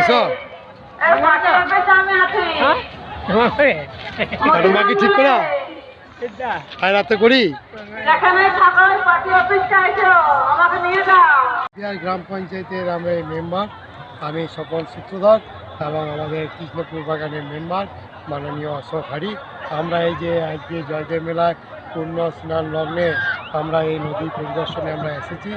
আসো মা কি ঠিক করা আর রাতে করি গ্রাম পঞ্চায়েতের আমরা মেম্বার, আমি স্বপন সূত্রধর এবং আমাদের কৃষ্ণপুর বাগানের মেম্বার মাননীয় অশোক হারি। আমরা এই যে আজকে জয়দেব মেলায় পূর্ণ স্নান লগ্নে আমরা এই নদী পরিদর্শনে আমরা এসেছি।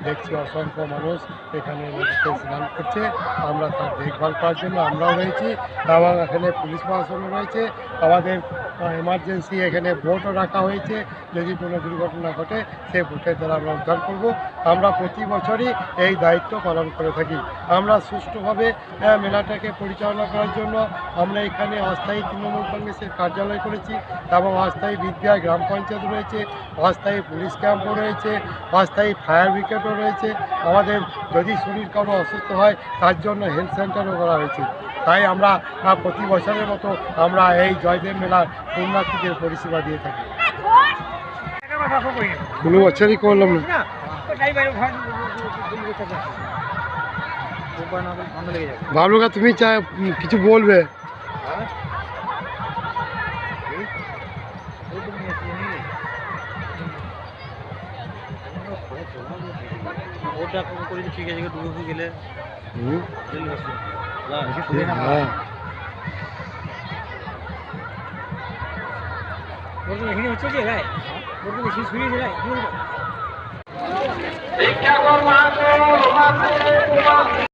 দেখছি অসংখ্য মানুষ এখানে নদীতে স্নান করছে। আমরা তার দেখভাল করার জন্য আমরাও রয়েছি এবং এখানে পুলিশ প্রশাসনও রয়েছে। আমাদের এমার্জেন্সি এখানে বোটও রাখা হয়েছে, যদি কোনো দুর্ঘটনা ঘটে সেই বোটের দ্বারা আমরা উদ্ধার করব। আমরা প্রতি বছরই এই দায়িত্ব পালন করে থাকি। আমরা সুষ্ঠুভাবে মেলাটাকে পরিচালনা করার জন্য আমরা এখানে অস্থায়ী তৃণমূল কংগ্রেসের কার্যালয় করেছি এবং অস্থায়ী বিদ্যা গ্রাম পঞ্চায়েত রয়েছে, অস্থায়ী পুলিশ ক্যাম্পও রয়েছে, অস্থায়ী ফায়ার ব্রিগেডও রয়েছে। আমাদের যদি শরীর কারো অসুস্থ হয় তার জন্য হেলথ সেন্টারও করা হয়েছে। তাই আমরা প্রতি বছরের মতো আমরা এই জয়দেব মেলার পুণ্যার্থীদের পরিষেবা দিয়ে থাকি। কোনো বছরই করলাম না। ভাবলুকা তুমি কিছু বলবে? ঠিক আছে ডুবে গেলে এখানে হচ্ছে যে ভাই শুয়ে